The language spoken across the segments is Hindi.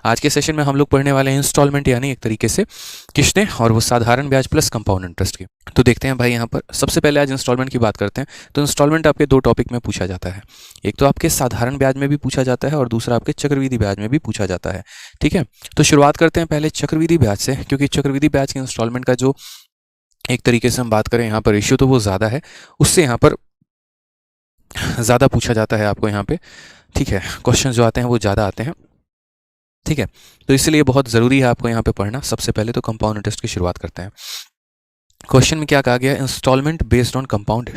आज के सेशन में हम लोग पढ़ने वाले हैं इंस्टॉलमेंट यानी एक तरीके से किस्तें, और वो साधारण ब्याज प्लस कंपाउंड इंटरेस्ट की। तो देखते हैं भाई यहाँ पर सबसे पहले आज इंस्टॉलमेंट की बात करते हैं। तो इंस्टॉलमेंट आपके दो टॉपिक में पूछा जाता है, एक तो आपके साधारण ब्याज में भी पूछा जाता है और दूसरा आपके चक्रवृद्धि ब्याज में भी पूछा जाता है। ठीक है, तो शुरुआत करते हैं पहले चक्रवृद्धि ब्याज से, क्योंकि चक्रवृद्धि ब्याज के इंस्टॉलमेंट का जो एक तरीके से हम बात करें यहाँ पर रेशियो तो वो ज़्यादा है, उससे यहाँ पर ज़्यादा पूछा जाता है आपको यहाँ पे। ठीक है, क्वेश्चन जो आते हैं वो ज़्यादा आते हैं। ठीक है, तो इसलिए बहुत ज़रूरी है आपको यहाँ पे पढ़ना। सबसे पहले तो कंपाउंड इंटरेस्ट की शुरुआत करते हैं। क्वेश्चन में क्या कहा गया, instalment based on compound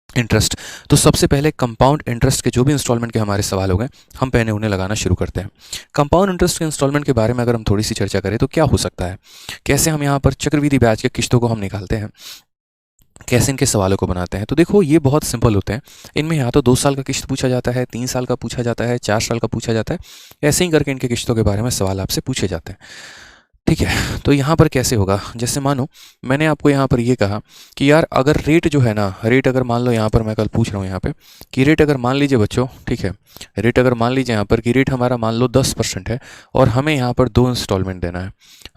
interest. तो सबसे पहले कंपाउंड इंटरेस्ट के जो भी इंस्टॉलमेंट के हमारे सवाल हो गए, हम पहले उन्हें लगाना शुरू करते हैं। कंपाउंड इंटरेस्ट के इंस्टॉलमेंट के बारे में अगर हम थोड़ी सी चर्चा करें तो क्या हो सकता है, कैसे हम यहाँ पर चक्रवृद्धि ब्याज के किस्तों को हम निकालते हैं, कैसे इनके सवालों को बनाते हैं। तो देखो ये बहुत सिंपल होते हैं। इनमें या तो 2 साल का किस्त पूछा जाता है, 3 साल का पूछा जाता है, 4 साल का पूछा जाता है, ऐसे ही करके इनके किस्तों के बारे में सवाल आपसे पूछे जाते हैं। ठीक है, तो यहाँ पर कैसे होगा, जैसे मानो मैंने आपको यहाँ पर ये कहा कि यार अगर रेट जो है ना, रेट अगर मान लो यहाँ पर मैं कल पूछ रहा हूँ यहाँ पे कि रेट अगर मान लीजिए बच्चों, ठीक है, रेट अगर मान लीजिए यहाँ पर कि रेट हमारा मान लो 10% है और हमें यहाँ पर 2 इंस्टॉलमेंट देना है।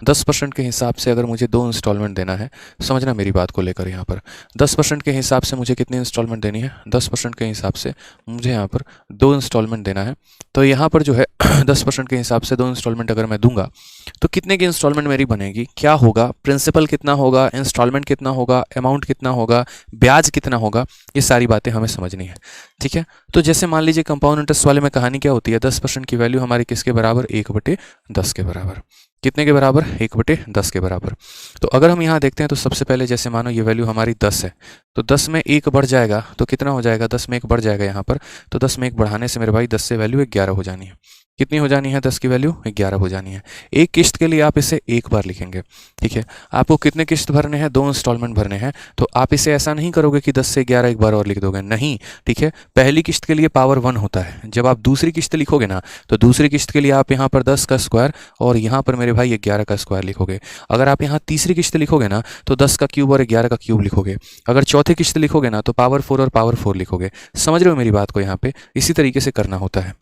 10% के हिसाब से अगर मुझे 2 इंस्टॉलमेंट देना है, समझना मेरी बात को लेकर, यहाँ पर 10% के हिसाब से मुझे कितनी इंस्टॉलमेंट देनी है, 10% के हिसाब से मुझे यहाँ पर 2 इंस्टॉलमेंट देना है। तो यहाँ पर जो है 10% के हिसाब से 2 इंस्टॉलमेंट अगर मैं दूंगा तो कितने की इंस्टॉलमेंट मेरी बनेगी, क्या होगा, प्रिंसिपल कितना होगा, इंस्टॉलमेंट कितना होगा, अमाउंट कितना होगा, ब्याज कितना होगा, ये सारी बातें हमें समझनी है। ठीक है, तो जैसे मान लीजिए कंपाउंड इंटरेस्ट वाले में कहानी क्या होती है, 10% की वैल्यू हमारी किसके बराबर, 1/10 के बराबर। कितने के बराबर, 1/10 के बराबर। तो अगर हम यहाँ देखते हैं तो सबसे पहले जैसे मानो ये वैल्यू हमारी 10 है, तो 10 में 1 बढ़ जाएगा तो कितना हो जाएगा, 10 में 1 बढ़ जाएगा यहाँ पर। तो 10 में 1 बढ़ाने से मेरे भाई 10 से वैल्यू 11 हो जानी है। कितनी हो जानी है, 10 की वैल्यू 11 हो जानी है। एक किस्त के लिए आप इसे एक बार लिखेंगे। ठीक है, आपको कितने किस्त भरने हैं, 2 इंस्टॉलमेंट भरने हैं। तो आप इसे ऐसा नहीं करोगे कि 10 से 11 एक बार और लिख दोगे, नहीं। ठीक है, पहली किस्त के लिए पावर 1 होता है। जब आप दूसरी किस्त लिखोगे ना, तो दूसरी किस्त के लिए आप यहाँ पर 10 का स्क्वायर और यहाँ पर मेरे भाई 11 का स्क्वायर लिखोगे। अगर आप यहाँ तीसरी किस्त लिखोगे ना, तो 10 का क्यूब और 11 का क्यूब लिखोगे। अगर चौथी किस्त लिखोगे ना, तो पावर 4 और पावर 4 लिखोगे। समझ रहे हो मेरी बात को, यहाँ पे इसी तरीके से करना होता है।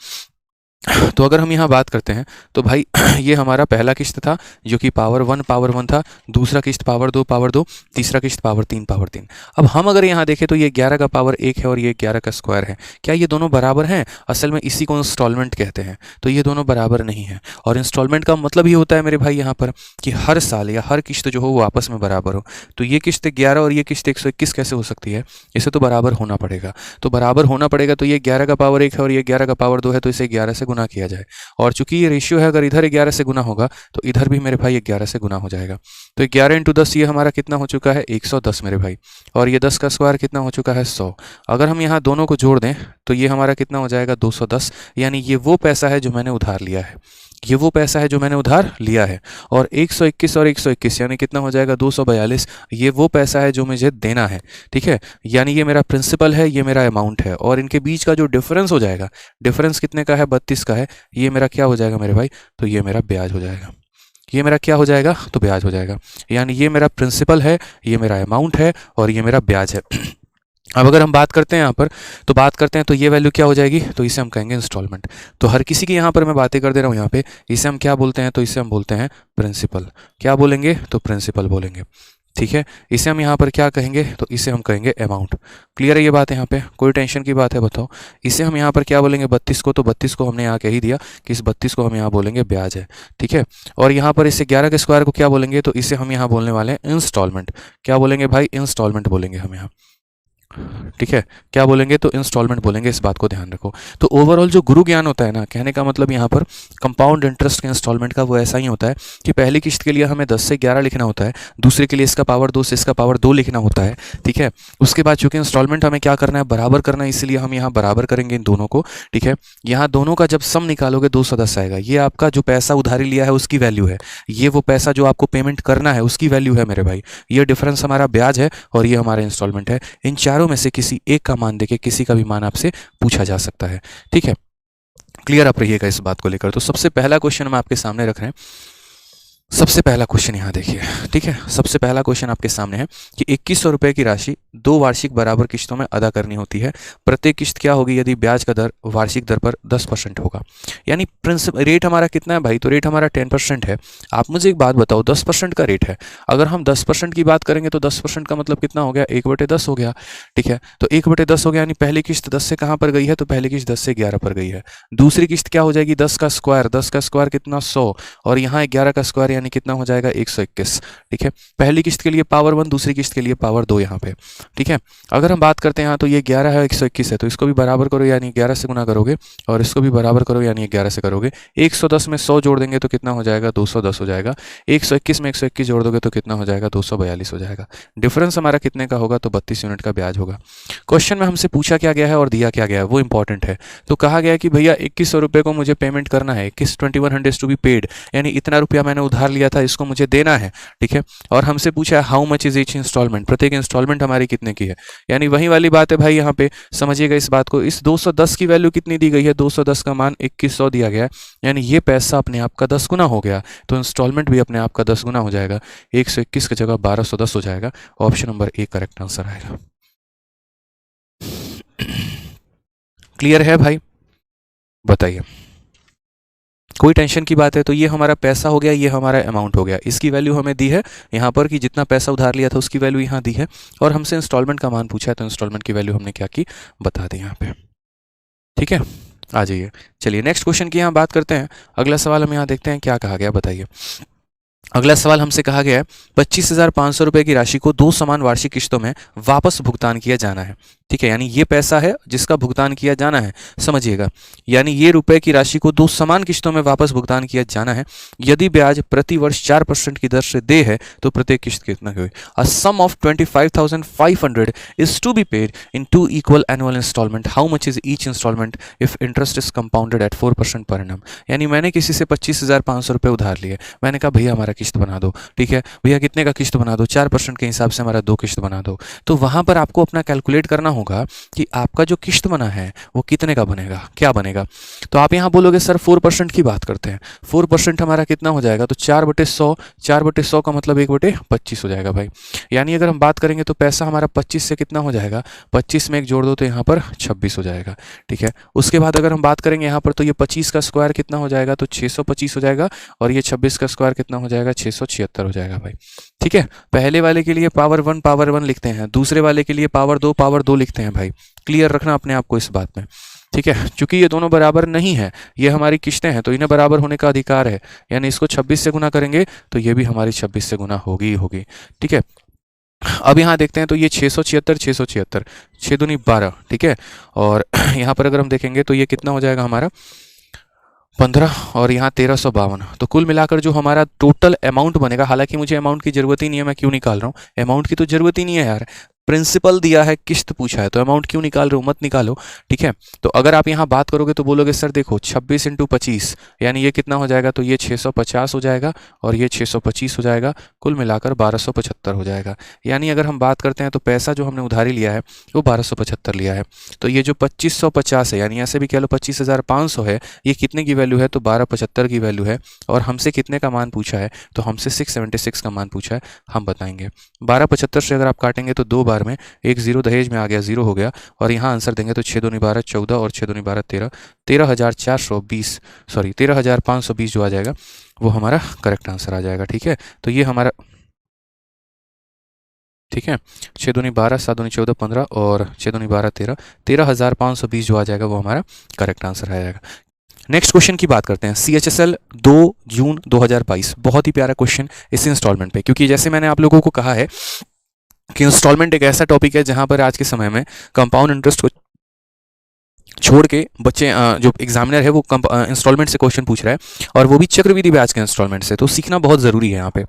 तो अगर हम यहाँ बात करते हैं तो भाई ये हमारा पहला किस्त था जो कि पावर 1 था, दूसरा किस्त पावर 2, तीसरा किस्त पावर 3। अब हम अगर यहाँ देखें तो ये 11 का पावर 1 है और ये 11 का स्क्वायर है। क्या ये दोनों बराबर हैं? असल में इसी को इंस्टॉलमेंट कहते हैं। तो ये दोनों बराबर नहीं है, और इंस्टॉलमेंट का मतलब ये होता है मेरे भाई यहाँ पर कि हर साल या हर किस्त जो हो वो आपस में बराबर हो। तो ये किस्त 11 और ये किस्त 121 कैसे हो सकती है, इसे तो बराबर होना पड़ेगा। तो बराबर होना पड़ेगा, तो ये 11 का पावर 1 है और ये 11 का पावर 2 है, तो इसे 11 से गुना किया जाए। और चूंकि ये रेशियो है, अगर इधर 11 से गुना होगा तो इधर भी मेरे भाई 11 से गुना हो जाएगा। तो 11 × 10 ये हमारा कितना हो चुका है, 110 मेरे भाई। और ये 10 का स्क्वायर कितना हो चुका है, 100। अगर हम यहाँ दोनों को जोड़ दें तो ये हमारा कितना हो जाएगा, 210। यानी ये वो पैसा है जो मैंने उधार लिया है, ये वो पैसा है जो मैंने उधार लिया है। और 121 और 121 यानी कितना हो जाएगा, 242। ये वो पैसा है जो मुझे देना है। ठीक है, यानी ये मेरा प्रिंसिपल है, ये मेरा अमाउंट है, और इनके बीच का जो डिफरेंस हो जाएगा, डिफरेंस कितने का है, 32 का है, ये मेरा क्या हो जाएगा मेरे भाई, तो ये मेरा ब्याज हो जाएगा। ये मेरा क्या हो जाएगा, तो ब्याज हो जाएगा। यानी ये मेरा प्रिंसिपल है, ये मेरा अमाउंट है और ये मेरा ब्याज है। अब अगर हम बात करते हैं यहाँ पर, तो बात करते हैं तो ये वैल्यू क्या हो जाएगी, तो इसे हम कहेंगे इंस्टॉलमेंट। तो हर किसी की यहाँ पर मैं बातें कर दे रहा हूँ यहाँ पे, इसे हम क्या बोलते हैं, तो इसे हम बोलते हैं प्रिंसिपल। क्या बोलेंगे, तो प्रिंसिपल बोलेंगे। ठीक है, इसे हम यहाँ पर क्या कहेंगे, तो इसे हम कहेंगे अमाउंट। क्लियर है ये बात, यहाँ पे कोई टेंशन की बात है बताओ। इसे हम यहाँ पर क्या बोलेंगे, 32 को, तो 32 को हमने यहाँ कह ही दिया कि इस 32 को हम यहाँ बोलेंगे ब्याज है। ठीक है, और यहाँ पर इसे 11 के स्क्वायर को क्या बोलेंगे, तो इसे हम यहाँ बोलने वाले हैं इंस्टॉलमेंट। क्या बोलेंगे भाई, इंस्टॉलमेंट बोलेंगे हम यहाँ। ठीक है, क्या बोलेंगे, तो इंस्टॉलमेंट बोलेंगे, इस बात को ध्यान रखो। तो ओवरऑल जो गुरु ज्ञान होता है ना, कहने का मतलब यहाँ पर कंपाउंड इंटरेस्ट के इंस्टॉलमेंट का वो ऐसा ही होता है कि पहली किस्त के लिए हमें 10 से 11 लिखना होता है, दूसरे के लिए इसका पावर 2 से इसका पावर 2 लिखना होता है। ठीक है, उसके बाद चूंकि इंस्टॉलमेंट हमें क्या करना है, बराबर करना है, इसलिए हम यहाँ बराबर करेंगे इन दोनों को। ठीक है, यहाँ दोनों का जब सम निकालोगे 210 आएगा। ये आपका जो पैसा उधारी लिया है उसकी वैल्यू है, ये वो पैसा जो आपको पेमेंट करना है उसकी वैल्यू है मेरे भाई। ये डिफरेंस हमारा ब्याज है और ये हमारा इंस्टॉलमेंट है। इन चारों में से किसी एक का मान देके किसी का भी मान आपसे पूछा जा सकता है। ठीक है, क्लियर आप रहिएगा इस बात को लेकर। तो सबसे पहला क्वेश्चन हम आपके सामने रख रहे हैं सबसे पहला क्वेश्चन यहाँ देखिए, ठीक है। सबसे पहला क्वेश्चन आपके सामने है कि 2100 रुपये की राशि 2 वार्षिक बराबर किस्तों में अदा करनी होती है। प्रत्येक किस्त क्या होगी यदि ब्याज का दर वार्षिक दर पर 10% होगा। यानी प्रिंसिपल रेट हमारा कितना है भाई, तो रेट हमारा 10% है। आप मुझे एक बात बताओ, 10% का रेट है, अगर हम 10% की बात करेंगे तो 10% का मतलब कितना हो गया, 1/10 हो गया, ठीक है। तो 1/10 हो गया, यानी पहली किस्त 10 से कहाँ पर गई है, तो पहली किस्त 10 से 11 पर गई है। दूसरी किस्त क्या हो जाएगी, 10 का स्क्वायर, 10 का स्क्वायर कितना 100, और यहाँ 11 का स्क्वायर यानी कितना हो जाएगा 121, ठीक है। पहली किस्त के लिए पावर 1, दूसरी किस्त के लिए पावर 2 यहाँ पे, ठीक है। अगर हम बात करते हैं यहाँ तो ये 11 है, 121 है, तो इसको भी बराबर करो यानी 11 से गुना करोगे, और इसको भी बराबर करो यानी 11 से करोगे। 110 में 100 जोड़ देंगे तो कितना हो जाएगा, 210 हो जाएगा। 121 में 121 जोड़ दोगे तो कितना हो जाएगा, 242 हो जाएगा। डिफरेंस हमारा कितने का होगा, तो 32 यूनिट का ब्याज होगा। क्वेश्चन में हमसे पूछा क्या गया है और दिया क्या गया है वो इंपॉर्टेंट है। तो कहा गया कि भैया 2100 रुपये को मुझे पेमेंट करना है, 2100 टू बी पेड, यानी इतना रुपया मैंने उधार लिया था इसको मुझे देना है, ठीक है। और हमसे पूछा है how much is each instalment, प्रत्येक इंस्टॉलमेंट हमारी कितने की है। यानी वही वाली बात है भाई, यहाँ पे समझिएगा इस बात को। इस 210 की वैल्यू कितनी दी गई है, 210 का मान 2100 दिया गया है, यानी ये पैसा अपने आप का 10 गुना हो गया, तो इंस्टॉलमेंट भी अपने आप का 10 गुना हो जाएगा। 121 की जगह 1210 हो जाएगा। Option number A correct answer आएगा। क्लियर है भाई, बताइए। कोई टेंशन की बात है, तो ये हमारा पैसा हो गया, ये हमारा अमाउंट हो गया, इसकी वैल्यू हमें दी है यहाँ पर कि जितना पैसा उधार लिया था उसकी वैल्यू यहाँ दी है, और हमसे इंस्टॉलमेंट का मान पूछा है तो इंस्टॉलमेंट की वैल्यू हमने क्या की बता दी यहाँ पे, ठीक है। आ जाइए, चलिए नेक्स्ट क्वेश्चन की यहाँ बात करते हैं। अगला सवाल हम यहाँ देखते हैं क्या कहा गया, बताइए। अगला सवाल हमसे कहा गया है 25,500 रुपये की राशि को 2 समान वार्षिक किस्तों में वापस भुगतान किया जाना है, ठीक है। यानी ये पैसा है जिसका भुगतान किया जाना है, समझिएगा। यानी ये रुपए की राशि को 2 समान किस्तों में वापस भुगतान किया जाना है। यदि ब्याज प्रति वर्ष 4% की दर से दे है तो प्रत्येक किस्त कितना हुई। A sum of 25,500 is to be paid in 2 equal annual instalment. How much is each instalment if interest is compounded at 4% per annum. यानी मैंने किसी से 25,500 रुपये उधार लिए, मैंने कहा भैया हमारा किस्त बना दो, ठीक है। भैया कितने का किस्त बना दो, 4% के हिसाब से हमारा 2 किस्त बना दो। तो वहां पर आपको अपना कैलकुलेट करना होगा कि आपका जो किस्त बना है वो कितने का बनेगा, क्या बनेगा। तो आप यहाँ बोलोगे सर 4% की बात करते हैं, 4% हमारा कितना हो जाएगा, तो 4/100, 4/100 का मतलब 1/25 हो जाएगा भाई। यानी अगर हम बात करेंगे तो पैसा हमारा 25 से कितना हो जाएगा, 25 में 1 जोड़ दो तो यहाँ पर 26 हो जाएगा, ठीक है। उसके बाद अगर हम बात करेंगे यहाँ पर तो ये 25 का स्क्वायर कितना हो जाएगा, तो 625 हो जाएगा, और ये 26 का स्क्वायर कितना हो जाएगा, 676 हो जाएगा भाई, ठीक है। पहले वाले के लिए पावर 1 लिखते हैं, दूसरे वाले के लिए पावर 2 लिखते हैं भाई। क्लियर रखना अपने आप को इस बात में, ठीक है। चूंकि ये दोनों बराबर नहीं है, ये हमारी किस्तें हैं तो इन्हें बराबर होने का अधिकार है, यानी इसको 26 से गुना करेंगे तो ये भी हमारी 26 से गुना होगी ही होगी, ठीक है। अब यहाँ देखते हैं तो ये 676, 676, 6 दूनी 12, ठीक है। और यहाँ पर अगर हम देखेंगे तो ये कितना हो जाएगा हमारा 15, और यहाँ 1352। तो कुल मिलाकर जो हमारा टोटल अमाउंट बनेगा, हालांकि मुझे अमाउंट की जरूरत ही नहीं है, मैं क्यों निकाल रहा हूँ, अमाउंट की तो जरूरत ही नहीं है यार, प्रिंसिपल दिया है, किस्त पूछा है, तो अमाउंट क्यों निकाल रहे हो, मत निकालो, ठीक है। तो अगर आप यहाँ बात करोगे तो बोलोगे सर देखो 26 × 25 यानी ये कितना हो जाएगा, तो ये 650 हो जाएगा और ये 625 हो जाएगा, कुल मिलाकर 1275 हो जाएगा। यानी अगर हम बात करते हैं तो पैसा जो हमने उधारी लिया है वो 1275 लिया है। तो ये जो 2550 है, यानी ऐसे भी कह लो 25,500 है, ये कितने की वैल्यू है, तो 1275 की वैल्यू है। और हमसे कितने का मान पूछा है, तो हमसे 676 का मान पूछा है, हम बताएंगे। 1275 से अगर आप काटेंगे तो 2 बार में एक 0 दहेज में आ गया, 0 हो गया, और यहाँ आंसर देंगे तो 6 दूनी 12 14 और 6 दूनी 12 13, 13,420 सॉरी 13,520 जो आ जाएगा वो हमारा करेक्ट आंसर आ जाएगा, ठीक है। तो ये हमारा, ठीक है, 6 दूनी 12 7 दूनी 14 15 और 6 दूनी 12 13, 13,520 जो आ जाएगा वो हमारा करेक्ट आंसर आ जाएगा। नेक्स्ट क्वेश्चन की बात करते हैं, CHSL 2 जून 2022, बहुत ही प्यारा क्वेश्चन इस इंस्टॉलमेंट पे, क्योंकि जैसे मैंने आप लोगों को कहा है कि इंस्टॉलमेंट एक ऐसा टॉपिक है जहां पर आज के समय में कंपाउंड इंटरेस्ट को छोड़ के बच्चे जो एग्जामिनर है वो इंस्टॉलमेंट से क्वेश्चन पूछ रहा है, और वो भी चक्रवृद्धि ब्याज के इंस्टॉलमेंट से, तो सीखना बहुत ज़रूरी है यहाँ पे।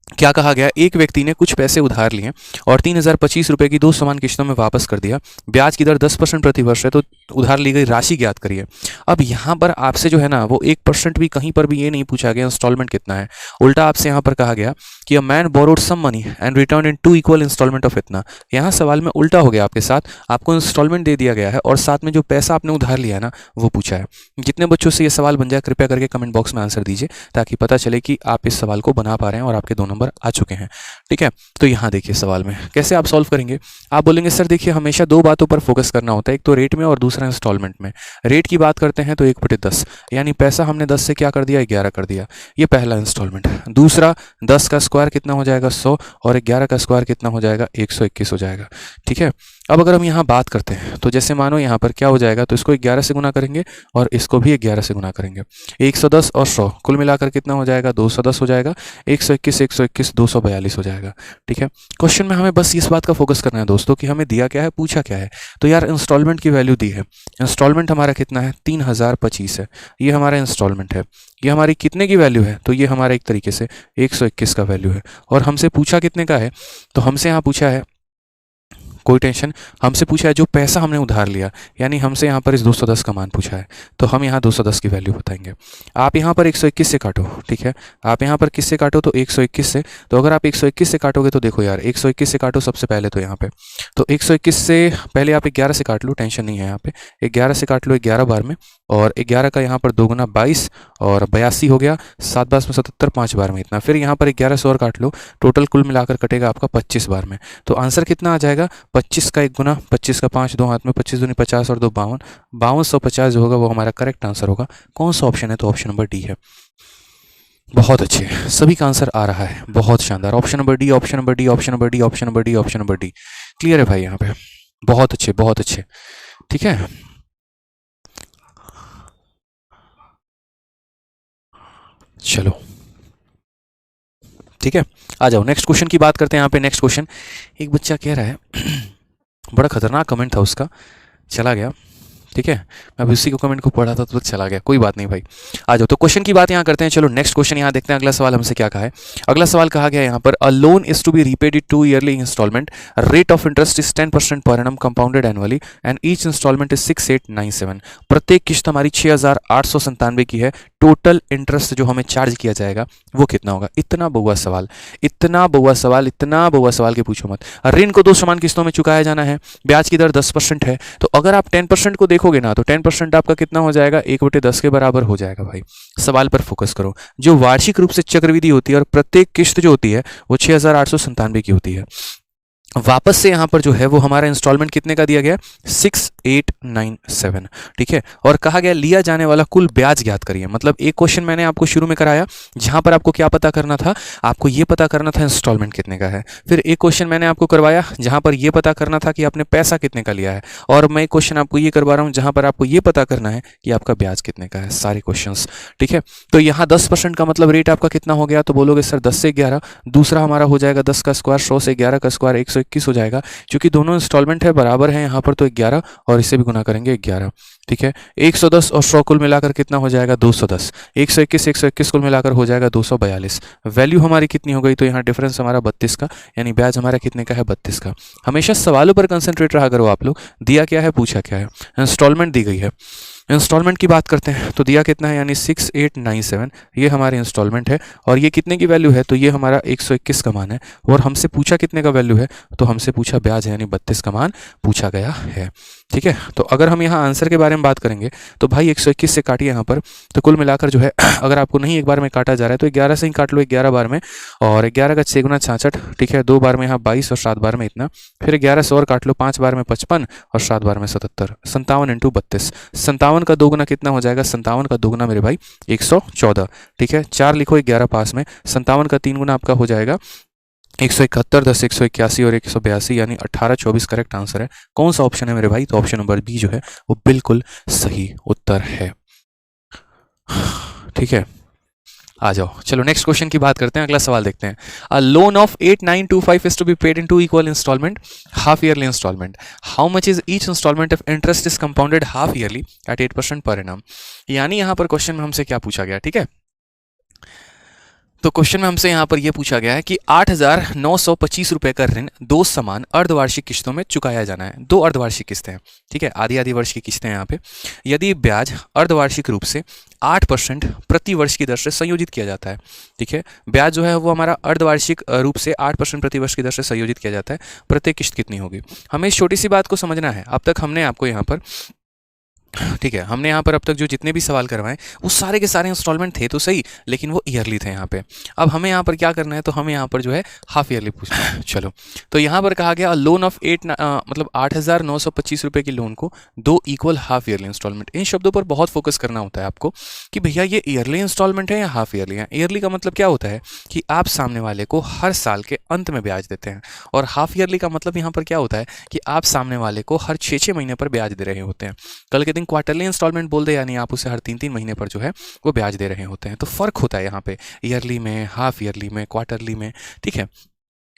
क्या कहा गया, एक व्यक्ति ने कुछ पैसे उधार लिए और 3025 रुपये की 2 समान किश्तों में वापस कर दिया। ब्याज की दर 10% प्रति वर्ष है, तो उधार ली गई राशि ज्ञात करिए। अब यहाँ पर आपसे जो है ना वो 1% भी कहीं पर भी ये नहीं पूछा गया इंस्टॉलमेंट कितना है, उल्टा आपसे यहाँ पर कहा गया कि a man borrowed some money and return in 2 equal instalment of इतना। यहाँ सवाल में उल्टा हो गया आपके साथ, आपको इंस्टॉलमेंट दे दिया गया है और साथ में जो पैसा आपने उधार लिया है ना वो पूछा है। जितने बच्चों से ये सवाल बन जाए कृपया करके कमेंट बॉक्स में आंसर दीजिए, ताकि पता चले कि आप इस सवाल को बना पा रहे हैं और आपके 2 नंबर आ चुके हैं। ठीक है, तो यहाँ देखिए सवाल में कैसे आप सॉल्व करेंगे। आप बोलेंगे सर देखिए हमेशा 2 बातों पर फोकस करना होता है, एक तो रेट में और दूसरा इंस्टॉलमेंट में। रेट की बात करते हैं तो 1/10, यानी पैसा हमने 10 से क्या कर दिया, 11 कर दिया, ये पहला इंस्टॉलमेंट। दूसरा 10 का स्क्वायर कितना हो जाएगा 100 और 11 का स्क्वायर कितना हो जाएगा 121 हो जाएगा। ठीक है, अब अगर हम यहाँ बात करते हैं तो जैसे मानो यहाँ पर क्या हो जाएगा, तो इसको 11 से गुना करेंगे और इसको भी 11 से गुना करेंगे। 110 और 100 कुल मिलाकर कितना हो जाएगा, 210 हो जाएगा। 121 121 242 हो जाएगा। ठीक है, क्वेश्चन में हमें बस इस बात का फोकस करना है दोस्तों कि हमें दिया क्या है, पूछा क्या है। तो यार इंस्टॉलमेंट की वैल्यू दी है, इंस्टॉलमेंट हमारा कितना है 3025 है, ये हमारा इंस्टॉलमेंट है। ये हमारी कितने की वैल्यू है, तो ये हमारा एक तरीके से 121 का वैल्यू है। और हमसे पूछा कितने का है, तो हमसे यहाँ पूछा है, कोई टेंशन, हमसे पूछा है जो पैसा हमने उधार लिया, यानी हमसे यहाँ पर इस 210 का मान पूछा है, तो हम यहाँ 210 की वैल्यू बताएंगे। आप यहाँ पर 121 से काटो, ठीक है, आप यहाँ पर किससे काटो, तो 121 से। तो अगर आप 121 से काटोगे तो देखो यार 121 से काटो सबसे पहले तो यहाँ पे, तो 121 से पहले आप 11 से काट लो, टेंशन नहीं है यहाँ पे, 11 से काट लो 11 बार में, और 11 का यहाँ पर 2 गुना 22 और 82 हो गया, 7 बार में 77, 5 बार में इतना, फिर यहाँ पर 11 से और काट लो, टोटल कुल मिलाकर कटेगा आपका 25 बार में। तो आंसर कितना आ जाएगा, 25 का 1 गुना, 25 का 5, 2 हाथ में, 25 दूनी 50 और 2 52, 5250 जो होगा वो हमारा करेक्ट आंसर होगा। कौन सा ऑप्शन है, तो ऑप्शन नंबर डी है। बहुत अच्छे, सभी का आंसर आ रहा है, बहुत शानदार। Option number D, option number D, option number D, option number D, option number D. Clear है भाई यहाँ पे, बहुत अच्छे बहुत अच्छे। ठीक है, चलो ठीक है, आ जाओ नेक्स्ट क्वेश्चन की बात करते हैं। यहाँ पे नेक्स्ट क्वेश्चन, एक बच्चा कह रहा है बड़ा खतरनाक कमेंट था उसका, चला गया। ठीक है, मैं अभी उसी को कमेंट को पढ़ा था तो चला गया, कोई बात नहीं भाई। आ जाओ, तो क्वेश्चन की बात यहाँ करते हैं। चलो नेक्स्ट क्वेश्चन यहाँ देखते हैं, अगला सवाल हमसे क्या कहा है। अगला सवाल कहा गया यहाँ पर, a loan is to be repaid in 2 yearly instalment, rate of interest is 10% per annum compounded annually and each instalment is 6897। प्रत्येक किस्त हमारी 6897 की है, टोटल इंटरेस्ट जो हमें चार्ज किया जाएगा वो कितना होगा। इतना बहुआ सवाल, इतना बहुआ सवाल, इतना बहुआ सवाल के पूछो मत। ऋण को 2 समान किस्तों में चुकाया जाना है, ब्याज की दर 10% है, तो अगर आप 10% को देखोगे ना तो 10% आपका कितना हो जाएगा, 1/10 के बराबर हो जाएगा भाई। सवाल पर फोकस करो। जो वार्षिक रूप से चक्रवृद्धि होती है और प्रत्येक किस्त जो होती है वो 6897 की होती है। वापस से यहाँ पर जो है वो हमारा इंस्टॉलमेंट कितने का दिया गया, 6897। ठीक है, और कहा गया लिया जाने वाला कुल ब्याज ज्ञात करिए। मतलब एक क्वेश्चन मैंने आपको शुरू में कराया जहां पर आपको क्या पता करना था, आपको ये पता करना था इंस्टॉलमेंट कितने का है। फिर एक क्वेश्चन मैंने आपको करवाया जहां पर ये पता करना था कि आपने पैसा कितने का लिया है, और मैं एक क्वेश्चन आपको ये करवा रहा हूँ जहां पर आपको ये पता करना है कि आपका ब्याज कितने का है, सारे क्वेश्चन। ठीक है, तो यहाँ 10% का मतलब रेट आपका कितना हो गया, तो बोलोगे सर 10 से 11। दूसरा हमारा हो जाएगा 10 का स्क्वायर 100 से 11 का स्क्वायर 121 हो जाएगा, क्योंकि दोनों इंस्टॉलमेंट है बराबर है यहाँ पर, तो 11 और इसे भी गुना करेंगे 11। ठीक है, 110 और 100 कुल मिलाकर कितना हो जाएगा, 210। 121 कुल मिलाकर हो जाएगा 242। वैल्यू हमारी कितनी हो गई, तो यहाँ डिफरेंस हमारा 32 का, यानी ब्याज हमारा कितने का है, 32 का। हमेशा सवालों पर कंसंट्रेट रहा करो आप लोग, दिया क्या है, पूछा क्या है। इंस्टॉलमेंट दी गई है, इंस्टॉलमेंट की बात करते हैं तो दिया कितना है, यानी 6897, ये हमारे इंस्टॉलमेंट है। और ये कितने की वैल्यू है, तो ये हमारा 121 का मान है। और हमसे पूछा कितने का वैल्यू है, तो हमसे पूछा ब्याज है, यानी 32 का मान पूछा गया है। ठीक है, तो अगर हम यहाँ आंसर के बारे में बात करेंगे तो भाई 121 से काटिए यहाँ पर, तो कुल मिलाकर जो है अगर आपको नहीं एक बार में काटा जा रहा है तो 11 से ही काट लो, 11 बार में, और 11 का 6 गुना 66। ठीक है, 2 बार में यहाँ 22 और 7 बार में इतना, फिर 11 से और काट लो, 5 बार में 55 और 7 बार में 77। 57 × 32, 57 का 2 गुना कितना हो जाएगा, 57 का 2 गुना मेरे भाई 114। ठीक है, 4 लिखो 11 पास में, 57 का 3 गुना आपका हो जाएगा 171, 10 181 और 182, यानी 1824 करेक्ट आंसर है। कौन सा ऑप्शन है मेरे भाई, तो ऑप्शन नंबर बी जो है वो बिल्कुल सही उत्तर है। ठीक है, आ जाओ, चलो नेक्स्ट क्वेश्चन की बात करते हैं। अगला सवाल देखते हैं। A loan of 8925 is to be paid in 2 equal instalment, half yearly instalment. How much is each instalment of interest is compounded half yearly at 8% per annum. यानी यहाँ पर क्वेश्चन में हमसे क्या पूछा गया, ठीक है। तो क्वेश्चन में हमसे यहाँ पर यह पूछा गया है कि 8,925 रुपए का ऋण दो समान अर्धवार्षिक किस्तों में चुकाया जाना है। दो अर्धवार्षिक किस्तें हैं, ठीक है, आधी आधी वर्ष की किस्तें हैं यहाँ पे। यदि ब्याज अर्धवार्षिक रूप से 8% प्रति वर्ष की दर से संयोजित किया जाता है, ठीक है, ब्याज जो है वो हमारा अर्धवार्षिक रूप से 8% प्रति वर्ष की दर से संयोजित किया जाता है, प्रत्येक किस्त कितनी होगी। हमें इस छोटी सी बात को समझना है। अब तक हमने आपको यहाँ पर, ठीक है, हमने यहाँ पर अब तक जो जितने भी सवाल करवाए वो सारे के सारे इंस्टॉलमेंट थे तो सही, लेकिन वो ईयरली थे यहाँ पे। अब हमें यहाँ पर क्या करना है, तो हमें यहाँ पर जो है हाफ ईयरली पूछना है। चलो, तो यहाँ पर कहा गया लोन ऑफ 8,925 रुपए की लोन को 2 इक्वल हाफ ईयरली इंस्टॉलमेंट। इन शब्दों पर बहुत फोकस करना होता है आपको कि भैया ये ईयरली इंस्टॉलमेंट है या हाफ ईयरली है। ईयरली का मतलब क्या होता है कि आप सामने वाले को हर साल के अंत में ब्याज देते हैं, और हाफ ईयरली का मतलब यहाँ पर क्या होता है कि आप सामने वाले को हर 6-6 महीने पर ब्याज दे रहे होते हैं। कल के दिन क्वार्टरली इंस्टॉलमेंट बोल दे, यानी आप उसे हर 3-3 महीने पर जो है वो ब्याज दे रहे होते हैं। तो फर्क होता है यहाँ पे ईयरली में, हाफ ईयरली में, क्वार्टरली में, ठीक है।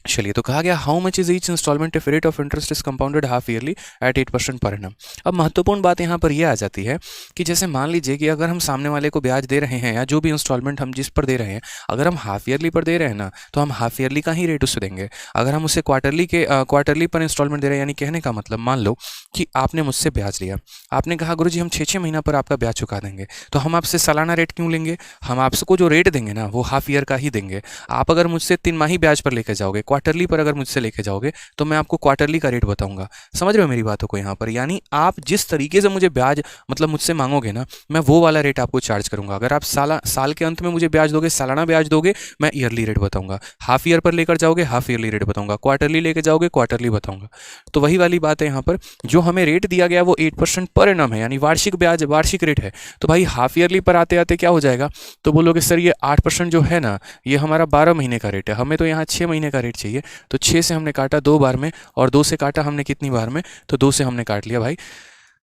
चलिए, तो कहा गया how much is each instalment if rate of interest is compounded half yearly at 8% per annum. अब महत्वपूर्ण बात यहाँ पर यह आ जाती है कि जैसे मान लीजिए कि अगर हम सामने वाले को ब्याज दे रहे हैं, या जो भी इंस्टॉलमेंट हम जिस पर दे रहे हैं, अगर हम हाफ ईयरली पर दे रहे हैं ना, तो हम हाफ ईयरली का ही रेट उसे देंगे। अगर हम उसे क्वार्टरली पर इंस्टॉलमेंट दे रहे हैं, यानी कहने का मतलब, मान लो कि आपने मुझसे ब्याज लिया, आपने कहा गुरुजी हम 6-6 महीना पर आपका ब्याज चुका देंगे, तो हम आपसे सालाना रेट क्यों लेंगे? हम आपको जो रेट देंगे ना वो हाफ ईयर का ही देंगे। आप अगर मुझसे 3 माही ब्याज पर लेकर जाओगे, क्वार्टरली पर अगर मुझसे लेके जाओगे, तो मैं आपको क्वार्टरली का रेट बताऊंगा। समझ रहे हो मेरी बातों को यहाँ पर? यानी आप जिस तरीके से मुझे ब्याज मतलब मुझसे मांगोगे ना, मैं वो वाला रेट आपको चार्ज करूंगा। अगर आप साल के अंत में मुझे ब्याज दोगे, सालाना ब्याज दोगे, मैं ईयरली रेट बताऊंगा। हाफ ईयर पर लेकर जाओगे, हाफ ईयरली रेट बताऊंगा। क्वार्टरली लेकर जाओगे, क्वार्टरली बताऊंगा। तो वही वाली बात है यहाँ पर, जो हमें रेट दिया गया वो 8% पर एनम है, यानी वार्षिक ब्याज, वार्षिक रेट है। तो भाई हाफ ईयरली पर आते आते क्या हो जाएगा, तो बोलोगे सर ये 8% जो है ना, ये हमारा 12 महीने का रेट है, हमें तो यहाँ 6 महीने का रेट चाहिए। तो 6 से हमने काटा 2 बार में, और 2 से काटा हमने कितनी बार में, तो 2 से हमने काट लिया भाई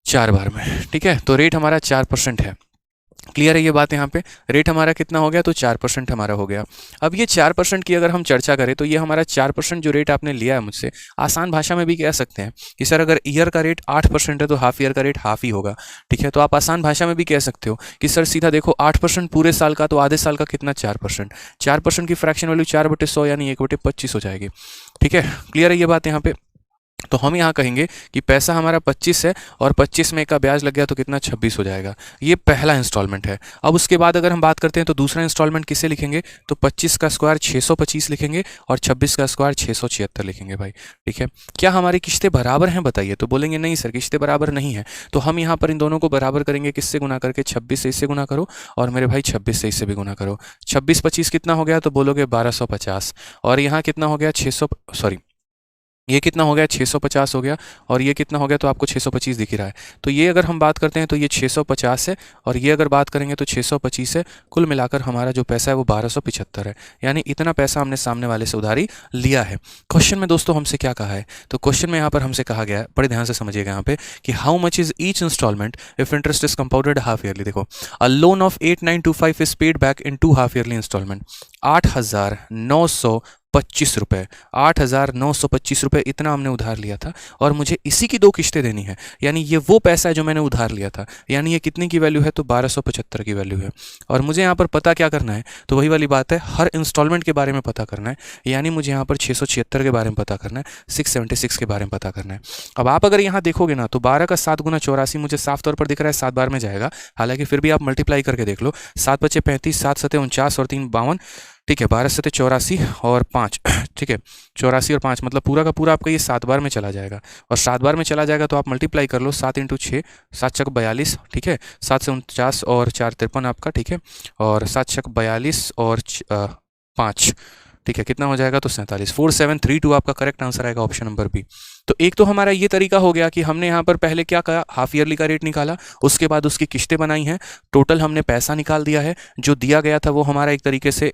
4 बार में, ठीक है। तो रेट हमारा 4% है। क्लियर है ये बात? यहाँ पे रेट हमारा कितना हो गया, तो 4% हमारा हो गया। अब ये 4% की अगर हम चर्चा करें, तो ये हमारा 4% जो रेट आपने लिया है मुझसे, आसान भाषा में भी कह सकते हैं कि सर अगर ईयर का रेट 8% है तो हाफ ईयर का रेट हाफ ही होगा, ठीक है। तो आप आसान भाषा में भी कह सकते हो कि सर सीधा देखो 8% पूरे साल का, तो आधे साल का कितना, 4%। 4% की फ्रैक्शन वैल्यू 4/100 यानी 1/25 हो जाएगी, ठीक है। क्लियर है ये बात यहाँ पे? तो हम यहाँ कहेंगे कि पैसा हमारा 25 है, और 25 में का ब्याज लग गया तो कितना, 26 हो जाएगा। ये पहला इंस्टॉलमेंट है। अब उसके बाद अगर हम बात करते हैं तो दूसरा इंस्टॉलमेंट किसे लिखेंगे, तो 25 का स्क्वायर 625 लिखेंगे, और 26 का स्क्वायर 676 लिखेंगे भाई, ठीक है। क्या हमारी किस्तें बराबर हैं बताइए? तो बोलेंगे नहीं सर, किस्तें बराबर नहीं है। तो हम यहाँ पर इन दोनों को बराबर करेंगे, किससे गुना करके, 26 से इससे गुना करो, और मेरे भाई 26 से इससे भी गुना करो। 26-25 कितना हो गया, तो बोलोगे 1250, और यहाँ कितना हो गया, 600, सॉरी ये कितना हो गया, 650 हो गया, और ये कितना हो गया, तो आपको 625 दिख रहा है। तो ये अगर हम बात करते हैं तो ये 650 है, और ये अगर बात करेंगे तो 625 है। कुल मिलाकर हमारा जो पैसा है वो 1275 है, यानी इतना पैसा हमने सामने वाले से उधारी लिया है। क्वेश्चन में दोस्तों हमसे क्या कहा है, तो क्वेश्चन में यहाँ पर हमसे कहा गया है, बड़े ध्यान से समझिएगा यहाँ पे, कि how much is each instalment if interest is compounded half yearly. देखो, a loan of 8925 is paid back in 2 half yearly instalment. 8,925 रुपये, 8,925 रुपये इतना हमने उधार लिया था, और मुझे इसी की 2 किस्तें देनी है। यानी ये वो पैसा है जो मैंने उधार लिया था, यानी ये कितने की वैल्यू है, तो 1275 की वैल्यू है। और मुझे यहाँ पर पता क्या करना है, तो वही वाली बात है, हर इंस्टॉलमेंट के बारे में पता करना है। यानी मुझे यहाँ पर 676 के बारे में पता करना है, 676 के बारे में पता करना है। अब आप अगर यहाँ देखोगे ना, तो 12 का 7 गुना 84 मुझे साफ तौर पर दिख रहा है 7 बार में जाएगा। हालांकि फिर भी आप मल्टीप्लाई करके देख लो, 7 बचे 35, 7 सते 49, और 3 52, ठीक है, 12 सते 84 और 5, ठीक है, 84 और 5 मतलब पूरा का पूरा आपका ये 7 बार में चला जाएगा। और 7 बार में चला जाएगा तो आप मल्टीप्लाई कर लो, 7 × 6, 7 छक 42, ठीक है, 7 से 49 और 4 53 आपका, ठीक है, और 7 छक 42 और 5, ठीक है, कितना हो जाएगा, तो 47। 4732 आपका करेक्ट आंसर आएगा, ऑप्शन नंबर बी। तो एक तो हमारा ये तरीका हो गया कि हमने यहाँ पर पहले क्या कहा, हाफ ईयरली का रेट निकाला, उसके बाद उसकी किस्तें बनाई हैं, टोटल हमने पैसा निकाल दिया है, जो दिया गया था वो हमारा एक तरीके से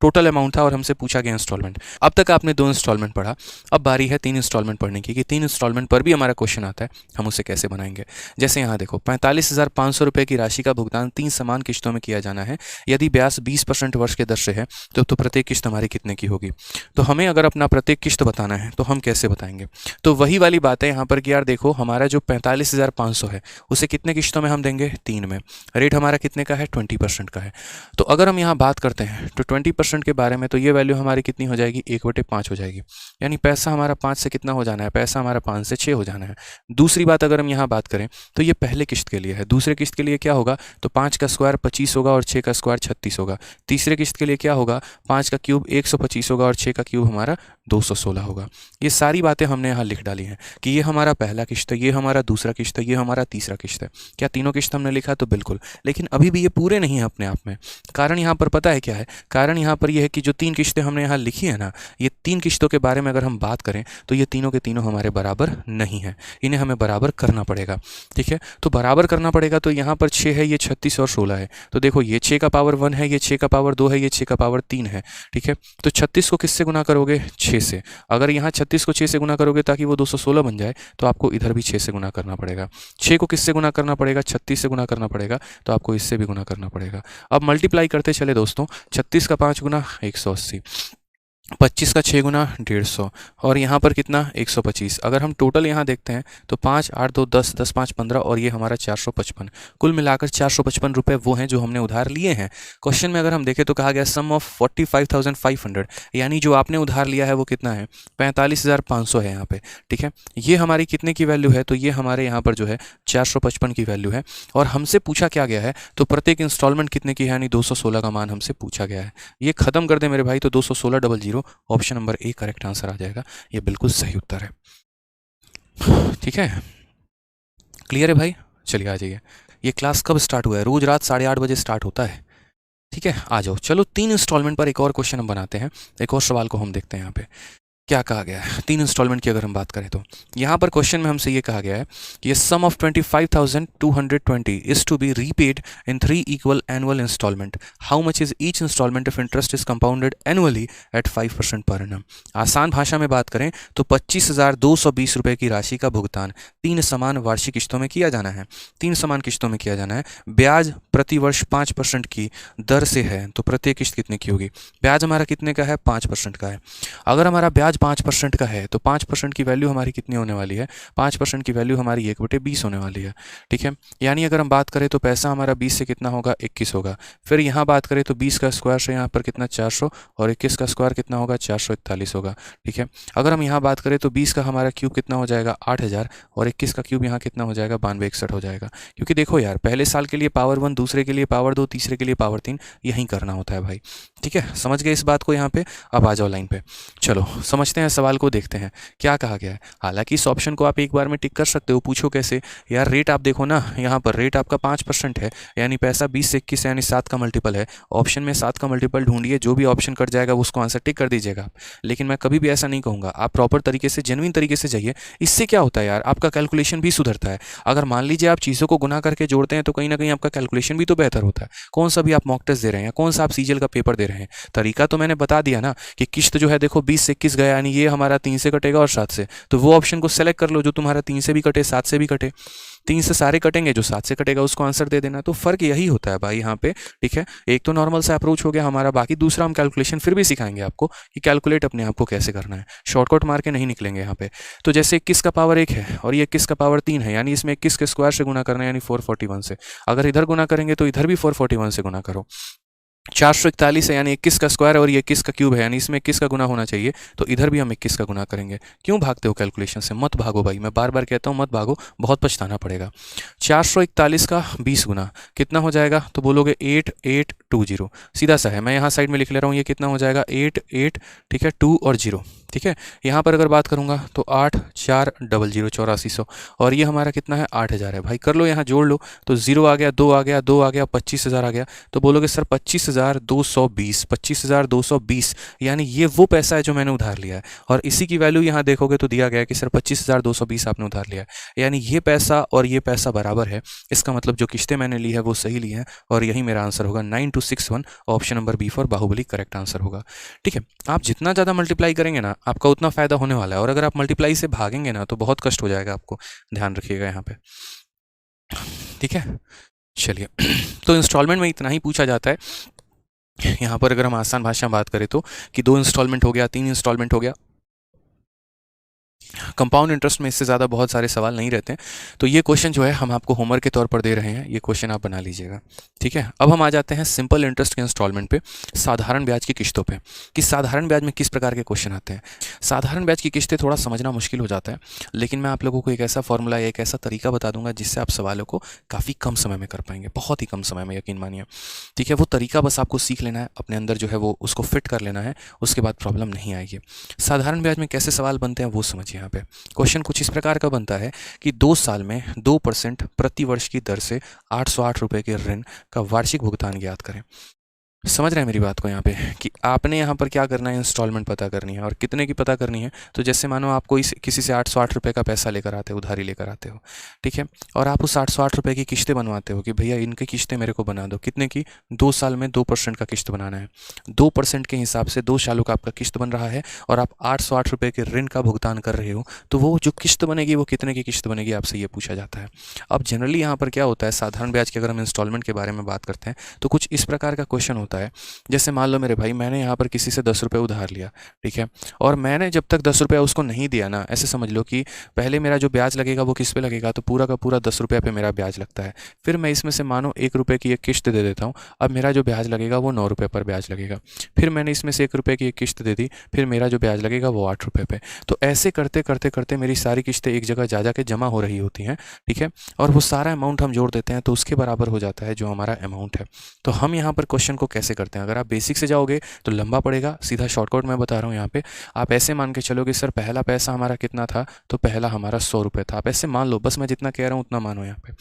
टोटल अमाउंट था, और हमसे पूछा गया इंस्टॉलमेंट। अब तक आपने 2 इंस्टॉलमेंट पढ़ा, अब बारी है 3 इंस्टॉलमेंट पढ़ने की, कि 3 इंस्टॉलमेंट पर भी हमारा क्वेश्चन आता है, हम उसे कैसे बनाएंगे। जैसे यहाँ देखो, 45,500 रुपये की राशि का भुगतान 3 समान किस्तों में किया जाना है। यदि ब्याज 20% वर्ष के दर से है, तो प्रत्येक किस्त हमारी कितने की होगी। तो हमें अगर अपना प्रत्येक किस्त बताना है तो हम कैसे बताएंगे, तो वही वाली बात है यहाँ पर कि यार देखो, हमारा जो 45,500 है उसे कितने किस्तों में हम देंगे, 3 में। रेट हमारा कितने का है, 20% का है। तो अगर हम यहाँ बात करते हैं तो 20% 5% के बारे में, तो ये वैल्यू हमारी कितनी हो जाएगी, 1/5 हो जाएगी। यानी पैसा हमारा 5 से कितना हो जाना है, पैसा हमारा 5 से 6 हो जाना है। दूसरी बात अगर हम यहाँ बात करें तो ये पहले किस्त के लिए है। दूसरे किस्त के लिए क्या होगा, तो 5 का स्क्वायर 25 होगा और 6 का स्क्वायर 36 होगा। तीसरे किस्त के लिए क्या होगा, 5 का क्यूब 125 होगा और 6 का क्यूब हमारा 216 होगा। ये सारी बातें हमने यहाँ लिख डाली हैं कि ये हमारा पहला किस्त है, ये हमारा दूसरा किस्त है, ये हमारा तीसरा किस्त है। क्या तीनों किस्त हमने लिखा, तो बिल्कुल। लेकिन अभी भी ये पूरे नहीं है अपने आप में। कारण यहाँ पर पता है क्या है, कारण यहाँ पर यह है कि जो 3 किस्तें हमने यहाँ लिखी है ना, ये 3 किस्तों के बारे में अगर हम बात करें तो ये तीनों के तीनों हमारे बराबर नहीं है, इन्हें हमें बराबर करना पड़ेगा। ठीक है, तो बराबर करना पड़ेगा। तो यहाँ पर 6 है, ये 36 और 16 है। तो देखो ये 6 का पावर 1 है, ये 6 का पावर 2 है, ये 6 का पावर 3 है। ठीक है, तो 36 को किससे गुना करोगे, 6 से। अगर यहाँ 36 को 6 से गुना करोगे ताकि वो 216 बन जाए, तो आपको इधर भी 6 से गुना करना पड़ेगा। 6 को किससे गुना करना पड़ेगा, 36 से गुना करना पड़ेगा, तो आपको इससे भी गुना करना पड़ेगा। अब मल्टीप्लाई करते चले दोस्तों, 36 का 5 गुना 180, 25 का 6 गुना 150 और यहाँ पर कितना 125। अगर हम टोटल यहाँ देखते हैं तो 5 8 2 10 10 5 15 और ये हमारा 455। कुल मिलाकर 455 रुपये वो हैं जो हमने उधार लिए हैं। क्वेश्चन में अगर हम देखें तो कहा गया सम ऑफ 45,500, यानी जो आपने उधार लिया है वो कितना है, 45,500 है यहाँ पे। ठीक है, ये हमारी कितने की वैल्यू है, तो ये हमारे यहाँ पर जो है 455 की वैल्यू है। और हमसे पूछा क्या गया है, तो प्रत्येक इंस्टॉलमेंट कितने की है, यानी 216 का मान हमसे पूछा गया है। ये खत्म कर दे मेरे भाई, तो 216 option number A correct answer आ जाएगा। ये बिल्कुल सही उत्तर है। ठीक है, क्लियर है भाई, चलिए आ जाइए। ये क्लास कब स्टार्ट हुआ है, रोज रात 8:30 बजे स्टार्ट होता है। ठीक है, आ जाओ। चलो 3 इंस्टॉलमेंट पर एक और क्वेश्चन हम बनाते हैं, एक और सवाल को हम देखते हैं यहाँ पे क्या कहा गया है। 3 इंस्टॉलमेंट की अगर हम बात करें तो यहाँ पर क्वेश्चन में हमसे ये कहा गया है कि sum of 25,220 is to be repaid in 3 equal annual instalment. How much is each instalment if interest is compounded annually at 5% per annum. आसान भाषा में बात करें तो 25,220 रुपये की राशि का भुगतान 3 समान वार्षिक किस्तों में किया जाना है। 3 समान किस्तों में किया जाना है। ब्याज प्रतिवर्ष 5% की दर से है, तो प्रत्येक किस्त कितने की होगी। ब्याज हमारा कितने का है, 5% का है। अगर हमारा ब्याज 5% का है तो 5% की वैल्यू हमारी कितनी होने वाली है, 5% की वैल्यू हमारी 1/20 होने वाली है। ठीक है, यानी अगर हम बात करें तो पैसा हमारा 20 से कितना होगा, 21 होगा। फिर यहाँ बात करें तो 20 का स्क्वायर से यहाँ पर कितना 400 और 21 का स्क्वायर कितना होगा, 441 होगा। ठीक है, अगर हम यहाँ बात करें तो 20 का हमारा क्यूब कितना हो जाएगा, 8000 और 21 का क्यूब यहाँ कितना हो जाएगा, 9261 हो जाएगा। क्योंकि देखो यार, पहले साल के लिए पावर 1, दूसरे के लिए पावर 2, तीसरे के लिए पावर 3, यहीं करना होता है भाई। ठीक है, समझ गए इस बात को यहाँ पे। अब आ जाओ लाइन पे, चलो समझते हैं सवाल को, देखते हैं क्या कहा गया है। हालांकि इस ऑप्शन को आप एक बार में टिक कर सकते हो। पूछो कैसे यार, रेट आप देखो ना, यहाँ पर रेट आपका 5% है, यानी पैसा 20 से 21 यानी 7 का मल्टीपल है। ऑप्शन में 7 का मल्टीपल ढूंढिए, जो भी ऑप्शन कट जाएगा उसको आंसर टिक कर दीजिएगा। लेकिन मैं कभी भी ऐसा नहीं कहूँगा, आप प्रॉपर तरीके से, जेन्युइन तरीके से जाइए। इससे क्या होता है यार, आपका कैलकुलेशन भी सुधरता है। अगर मान लीजिए आप चीज़ों को गुना करके जोड़ते हैं तो कहीं ना कहीं आपका कैलकुलेशन भी तो बेहतर होता है। कौन सा भी आप मॉक टेस्ट दे रहे हैं, कौन सा आप सीजीएल का पेपर दे रहे हैं, तरीका तो मैंने बता दिया ना कि किस्त जो है देखो 20 से 21 गया, यानी ये हमारा 3 से कटेगा और 7 से, तो वो ऑप्शन को सेलेक्ट कर लो जो तुम्हारा 3 से भी कटे 7 से भी कटे। 3 से सारे कटेंगे, जो 7 से कटेगा उसको आंसर दे देना। तो फर्क यही होता है भाई यहाँ पे। ठीक है, एक तो नॉर्मल सा अप्रोच हो गया हमारा, बाकी दूसरा हम कैलकुलेशन फिर भी सिखाएंगे आपको कि कैलकुलेट अपने आप को कैसे करना है। शॉर्टकट मार के नहीं निकलेंगे यहाँ पे। तो जैसे 21 का पावर 1 है और ये 21 का पावर 3 है, यानी इसमें 21 के स्क्वायर से गुना करना है, यानी 441 से। अगर इधर गुना करेंगे तो इधर भी 441 से गुना करो। 441 है, यानी 21 का स्क्वायर है और ये 21 का क्यूब है, यानी इसमें 21 का गुना होना चाहिए, तो इधर भी हम 21 का गुना करेंगे। क्यों भागते हो कैलकुलेशन से, मत भागो भाई, मैं बार बार कहता हूँ मत भागो, बहुत पछताना पड़ेगा। 441 का 20 गुना कितना हो जाएगा, तो बोलोगे 8820। सीधा सा है, मैं यहाँ साइड में लिख ले रहा हूँ, ये कितना हो जाएगा 88, ठीक है, 2 और 0। ठीक है, यहाँ पर अगर बात करूँगा तो 8400 8400 और ये हमारा कितना है 8000 है। भाई कर लो, यहाँ जोड़ लो, तो 0 आ गया, 2 आ गया, 2 आ गया, 25,000 आ गया। तो बोलोगे सर 25,220, 25,220, यानी ये वो पैसा है जो मैंने उधार लिया है। और इसी की वैल्यू यहाँ देखोगे तो दिया गया है कि सर 25,220 आपने उधार लिया है, यानी ये पैसा और ये पैसा बराबर है। इसका मतलब जो किस्तें मैंने ली है वो सही ली हैं, और यही मेरा आंसर होगा 9261, option number B for Baahubali correct answer होगा। ठीक है, आप जितना ज़्यादा मल्टीप्लाई करेंगे ना आपका उतना फ़ायदा होने वाला है, और अगर आप मल्टीप्लाई से भागेंगे ना तो बहुत कष्ट हो जाएगा आपको, ध्यान रखिएगा यहाँ पे। ठीक है, चलिए तो इंस्टॉलमेंट में इतना ही पूछा जाता है। यहाँ पर अगर हम आसान भाषा में बात करें तो कि 2 इंस्टॉलमेंट हो गया, 3 इंस्टॉलमेंट हो गया, कंपाउंड इंटरेस्ट में इससे ज़्यादा बहुत सारे सवाल नहीं रहते हैं, तो ये क्वेश्चन जो है हम आपको होमवर्क के तौर पर दे रहे हैं, ये क्वेश्चन आप बना लीजिएगा। ठीक है, अब हम आ जाते हैं सिंपल इंटरेस्ट के इंस्टॉलमेंट पे, साधारण ब्याज की किस्तों पे, कि साधारण ब्याज में किस प्रकार के क्वेश्चन आते हैं। साधारण ब्याज की किस्तें थोड़ा समझना मुश्किल हो जाता है, लेकिन मैं आप लोगों को एक ऐसा फॉर्मूला, एक ऐसा तरीका बता दूंगा जिससे आप सवालों को काफ़ी कम समय में कर पाएंगे, बहुत ही कम समय में, यकीन मानिए। ठीक है, वो तरीका बस आपको सीख लेना है, अपने अंदर जो है वो उसको फिट कर लेना है, उसके बाद प्रॉब्लम नहीं आएगी। साधारण ब्याज में कैसे सवाल बनते हैं वो समझिए। यहाँ पे क्वेश्चन कुछ इस प्रकार का बनता है कि 2 साल में 2% प्रति वर्ष की दर से 808 रुपये के ऋण का वार्षिक भुगतान ज्ञात करें। समझ रहे हैं मेरी बात को यहाँ पे, कि आपने यहाँ पर क्या करना है, इंस्टॉलमेंट पता करनी है, और कितने की पता करनी है। तो जैसे मानो आप कोई किसी से 808 रुपये का पैसा लेकर आते हो, उधारी लेकर आते हो, ठीक है, और आप उस 808 रुपये की किस्तें बनवाते हो कि भैया इनकी किस्तें मेरे को बना दो। कितने की? 2 साल में 2% का किस्त बनाना है। 2% के हिसाब से 2 सालों का आपका किस्त बन रहा है, और आप 808 रुपये के ऋण का भुगतान कर रहे हो, तो वो जो किस्त बनेगी वो कितने की किस्त बनेगी, आपसे ये पूछा जाता है। अब जनरली यहाँ पर क्या होता है, साधारण ब्याज की अगर हम इंस्टॉलमेंट के बारे में बात करते हैं तो कुछ इस प्रकार का क्वेश्चन होता है। जैसे मान लो मेरे भाई, मैंने यहाँ पर किसी से 10 रुपये उधार लिया, ठीक है, और मैंने जब तक 10 रुपये उसको नहीं दिया ना, ऐसे समझ लो कि पहले मेरा जो ब्याज लगेगा वो किस पे लगेगा, तो पूरा का पूरा 10 रुपये पे मेरा ब्याज लगता है। फिर मैं इसमें से मानो 1 रुपये की एक किस्त दे देता हूँ, अब मेरा जो ब्याज लगेगा वो 9 रुपये पर ब्याज लगेगा। फिर मैंने इसमें से 1 रुपये की एक किस्त दे दी, फिर मेरा जो ब्याज लगेगा वो 8 रुपये पे। तो ऐसे करते करते करते मेरी सारी किस्तें एक जगह जा के जमा हो रही होती हैं, ठीक है, और वो सारा अमाउंट हम जोड़ देते हैं तो उसके बराबर हो जाता है जो हमारा अमाउंट है। तो हम यहाँ पर क्वेश्चन को कैसे करते हैं, अगर आप बेसिक से जाओगे तो लंबा पड़ेगा, सीधा शॉर्टकट मैं बता रहा हूँ। यहाँ पे आप ऐसे मान के चलोगे, सर पहला पैसा हमारा कितना था, तो पहला हमारा 100 रुपये था। आप ऐसे मान लो, बस मैं जितना कह रहा हूँ उतना मानो यहाँ पे,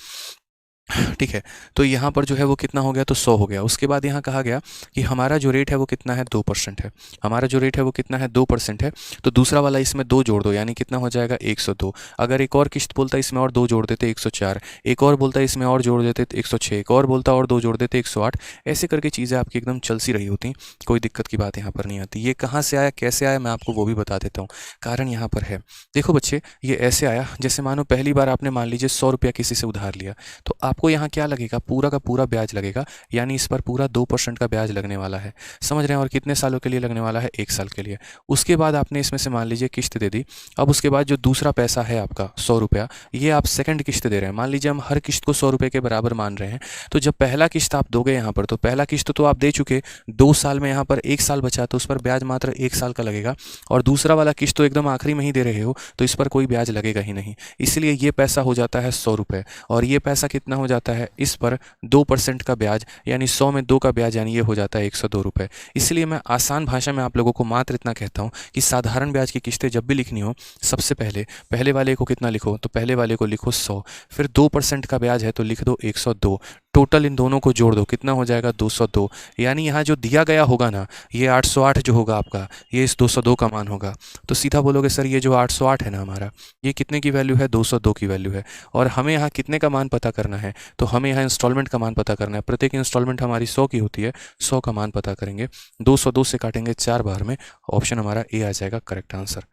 ठीक है। तो यहाँ पर जो है वो कितना हो गया, तो 100 हो गया। उसके बाद यहाँ कहा गया कि हमारा जो रेट है वो कितना है, 2% है। हमारा जो रेट है वो कितना है, 2% है। तो दूसरा वाला इसमें 2 जोड़ दो, यानी कितना हो जाएगा, 102। अगर एक और किस्त बोलता इसमें और 2 जोड़ देते, 104। एक और बोलता इसमें और जोड़ देते, 106। एक और बोलता और 2 जोड़ देते, 108। ऐसे करके चीज़ें आपकी एकदम चल सी रही होती, कोई दिक्कत की बात यहाँ पर नहीं आती। ये कहाँ से आया, कैसे आया, मैं आपको वो भी बता देता हूँ। कारण यहाँ पर है, देखो बच्चे, ये ऐसे आया, जैसे मानो पहली बार आपने मान लीजिए 100 रुपया किसी से उधार लिया, तो आपको यहाँ क्या लगेगा, पूरा का पूरा ब्याज लगेगा, यानी इस पर पूरा 2% का ब्याज लगने वाला है। समझ रहे हैं, और कितने सालों के लिए लगने वाला है, 1 साल के लिए। उसके बाद आपने इसमें से मान लीजिए किस्त दे दी। अब उसके बाद जो दूसरा पैसा है आपका 100 रुपया, ये आप सेकंड किस्त दे रहे हैं। मान लीजिए हम हर किस्त को 100 रुपये के बराबर मान रहे हैं, तो जब पहला किस्त आप दोगे यहाँ पर, तो पहला किस्त तो आप दे चुके, 2 साल में यहाँ पर 1 साल बचा, तो उस पर ब्याज मात्र 1 साल का लगेगा। और दूसरा वाला किस्त तो एकदम आखिरी में ही दे रहे हो, तो इस पर कोई ब्याज लगेगा ही नहीं। इसलिए ये पैसा हो जाता है 100 रुपये, और ये पैसा कितना हो जाता है, इस पर 2% का ब्याज, यानी 100 में 2 का ब्याज, यानी ये हो जाता है 102 रुपये। इसलिए मैं आसान भाषा में आप लोगों को मात्र इतना कहता हूँ कि साधारण ब्याज की किस्तें जब भी लिखनी हो, सबसे पहले पहले वाले को कितना लिखो, तो पहले वाले को लिखो 100, फिर 2% का ब्याज है तो लिख दो 102। टोटल इन दोनों को जोड़ दो, कितना हो जाएगा, 202। यानी यहाँ जो दिया गया होगा ना, ये 808 जो होगा आपका, ये इस 202 का मान होगा। तो सीधा बोलोगे, सर ये जो 808 है ना हमारा, ये कितने की वैल्यू है, 202 की वैल्यू है। और हमें यहाँ कितने का मान पता करना है, तो हमें यहाँ इंस्टॉलमेंट का मान पता करना है। प्रत्येक इंस्टॉलमेंट हमारी 100 की होती है, 100 का मान पता करेंगे, 202 से काटेंगे 4 बार में, ऑप्शन हमारा ए आ जाएगा करेक्ट आंसर।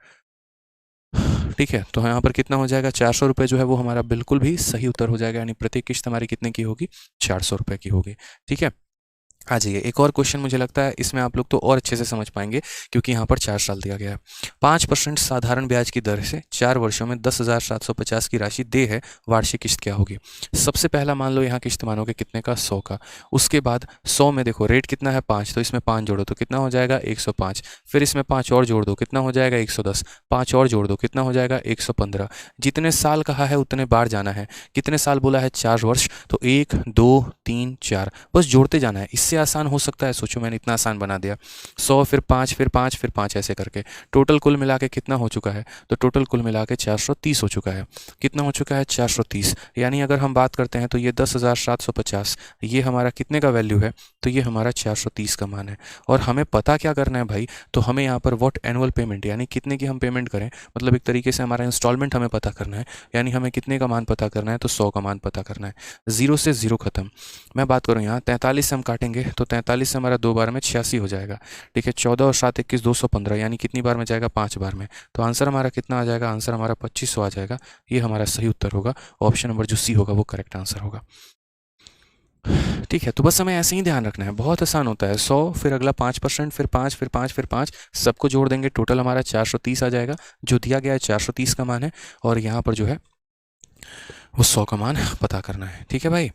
ठीक है, तो यहाँ पर कितना हो जाएगा, 400 रुपये जो है वो हमारा बिल्कुल भी सही उत्तर हो जाएगा, यानी प्रत्येक किस्त हमारी कितने की होगी, 400 रुपये की होगी। ठीक है, आ जाइए, एक और क्वेश्चन मुझे लगता है इसमें आप लोग तो और अच्छे से समझ पाएंगे, क्योंकि यहाँ पर 4 साल दिया गया है। 5% साधारण ब्याज की दर से 4 वर्षों में 10,750 की राशि दे है, वार्षिक किस्त क्या होगी। सबसे पहला मान लो यहाँ किस्त मानोगे कितने का, 100 का। उसके बाद 100 में देखो रेट कितना है, 5, तो इसमें 5 जोड़ो तो कितना हो जाएगा, 105। फिर इसमें 5 और जोड़ दो, कितना हो जाएगा, 110। 5 और जोड़ दो, कितना हो जाएगा, 115। जितने साल कहा है उतने बार जाना है। कितने साल बोला है, 4 वर्ष, तो 1 2 3 4, बस जोड़ते जाना है। इससे आसान हो सकता है, सोचो मैंने इतना आसान बना दिया। 100 फिर 5 फिर 5 फिर 5, ऐसे करके टोटल कुल मिला के कितना हो चुका है, तो टोटल कुल मिला के 430 हो चुका है। कितना हो चुका है, 430। यानी अगर हम बात करते हैं तो ये 10,750, ये हमारा कितने का वैल्यू है, तो ये हमारा 430 का मान है। और हमें पता क्या करना है भाई, तो हमें यहाँ पर व्हाट एनुअल पेमेंट, यानी कितने की हम पेमेंट करें, मतलब एक तरीके से हमारा इंस्टॉलमेंट हमें पता करना है। यानी हमें कितने का मान पता करना है, तो 100 का मान पता करना है। 0 से 0 खत्म। मैं बात करूँ यहाँ 43 से हम काटेंगे, तो 43 से हमारा 2 बार में 86 हो जाएगा। ठीक है, 14 और 7 21 215, यानी कितनी बार में जाएगा, 5 बार में। तो आंसर हमारा कितना आ जाएगा, आंसर हमारा 2500 आ जाएगा। ये हमारा सही उत्तर होगा, ऑप्शन नंबर जो सी होगा वो करेक्ट आंसर होगा। ठीक है, तो बस हमें ऐसे ही ध्यान रखना है, बहुत आसान होता है। 100 फिर अगला 5%, फिर 5, फिर 5, फिर 5, सबको जोड़ देंगे, टोटल हमारा 430 आ जाएगा। जो दिया गया है 430 का मान है, और यहाँ पर जो है वो 100 का मान पता करना है। ठीक है भाई,